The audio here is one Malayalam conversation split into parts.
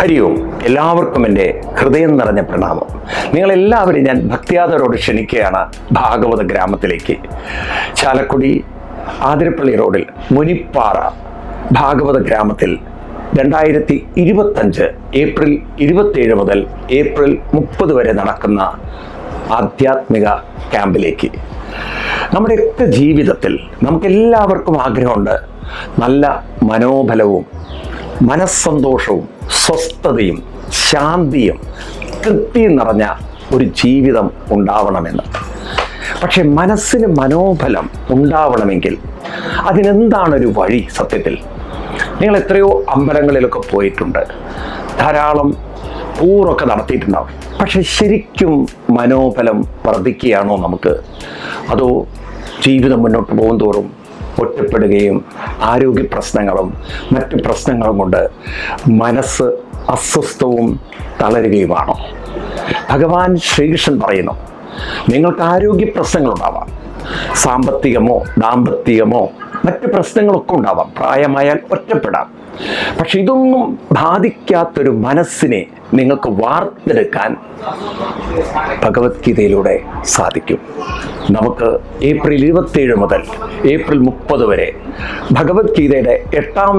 ഹരി ഓം. എല്ലാവർക്കും എൻ്റെ ഹൃദയം നിറഞ്ഞ പ്രണാമം. നിങ്ങളെല്ലാവരും ഞാൻ ഭക്തിയാദരോട് ക്ഷണിക്കുകയാണ് ഭാഗവത ഗ്രാമത്തിലേക്ക്. ചാലക്കുടി ആതിരപ്പള്ളി റോഡിൽ മുനിപ്പാറ ഭാഗവത ഗ്രാമത്തിൽ 2025 ഏപ്രിൽ 27 മുതൽ ഏപ്രിൽ 30 വരെ നടക്കുന്ന ആധ്യാത്മിക ക്യാമ്പിലേക്ക്. നമ്മുടെയൊക്കെ ജീവിതത്തിൽ നമുക്കെല്ലാവർക്കും ആഗ്രഹമുണ്ട് നല്ല മനോബലവും മനസ്സന്തോഷവും സ്വസ്ഥതയും ശാന്തിയും തൃപ്തിയും നിറഞ്ഞ ഒരു ജീവിതം ഉണ്ടാവണമെന്ന്. പക്ഷെ മനസ്സിന് മനോബലം ഉണ്ടാവണമെങ്കിൽ അതിനെന്താണൊരു വഴി? സത്യത്തിൽ നിങ്ങൾ എത്രയോ അമ്പലങ്ങളിലൊക്കെ പോയിട്ടുണ്ട്, ധാരാളം ടൂറൊക്കെ നടത്തിയിട്ടുണ്ടാവും. പക്ഷെ ശരിക്കും മനോബലം വർദ്ധിക്കുകയാണോ നമുക്ക്? അതോ ജീവിതം മുന്നോട്ട് പോകും തോറും ഒറ്റപ്പെടുകയും ആരോഗ്യ പ്രശ്നങ്ങളും മറ്റ് പ്രശ്നങ്ങളും കൊണ്ട് മനസ്സ് അസ്വസ്ഥവും തളരുകയുമാണോ? ഭഗവാൻ ശ്രീകൃഷ്ണൻ പറയുന്നു, നിങ്ങൾക്ക് ആരോഗ്യ പ്രശ്നങ്ങളുണ്ടാവാം, സാമ്പത്തികമോ ദാമ്പത്തികമോ മറ്റ് പ്രശ്നങ്ങളൊക്കെ ഉണ്ടാവാം, പ്രായമായാൽ ഒറ്റപ്പെടാം. പക്ഷെ ഇതൊന്നും ബാധിക്കാത്തൊരു മനസ്സിനെ നിങ്ങൾക്ക് വാർത്തെടുക്കാൻ ഭഗവത്ഗീതയിലൂടെ സാധിക്കും. നമുക്ക് ഏപ്രിൽ 27 മുതൽ ഏപ്രിൽ 30 വരെ ഭഗവത്ഗീതയുടെ 8ാം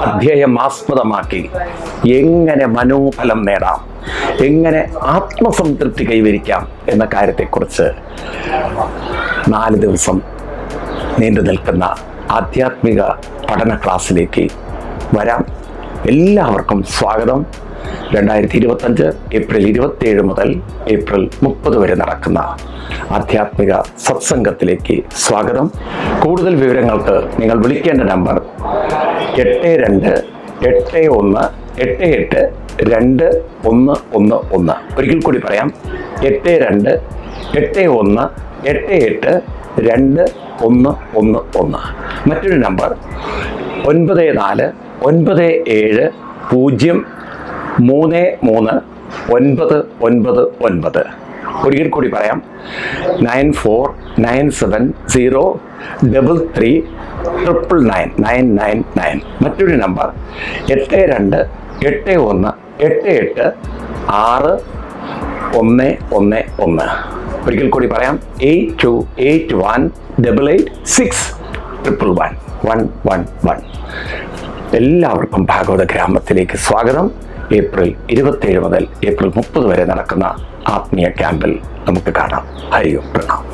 അധ്യായം ആസ്പദമാക്കി എങ്ങനെ മനോബലം നേടാം, എങ്ങനെ ആത്മസംതൃപ്തി കൈവരിക്കാം എന്ന കാര്യത്തെക്കുറിച്ച് 4 ദിവസം നീണ്ടു നിൽക്കുന്ന ആധ്യാത്മിക പഠന ക്ലാസ്സിലേക്ക് വരാം. എല്ലാവർക്കും സ്വാഗതം. 2025 ഏപ്രിൽ 27 മുതൽ ഏപ്രിൽ 30 വരെ നടക്കുന്ന ആധ്യാത്മിക സത്സംഗത്തിലേക്ക് സ്വാഗതം. കൂടുതൽ വിവരങ്ങൾക്ക് നിങ്ങൾ വിളിക്കേണ്ട നമ്പർ 8281882211. ഒരിക്കൽ കൂടി പറയാം, 8281882211. മറ്റൊരു നമ്പർ 94-90-33-999. ഒരിക്കൽ കൂടി പറയാം, 94-970-33-999. മറ്റൊരു നമ്പർ 8281886611. ഒരിക്കൽ കൂടി പറയാം, 828188686111. എല്ലാവർക്കും ഭാഗവത ഗ്രാമത്തിലേക്ക് സ്വാഗതം. ഏപ്രിൽ 27 മുതൽ ഏപ്രിൽ 30 വരെ നടക്കുന്ന ആത്മീയ ക്യാമ്പിൽ നമുക്ക് കാണാം. ഹരി ഓം. പ്രണാമം.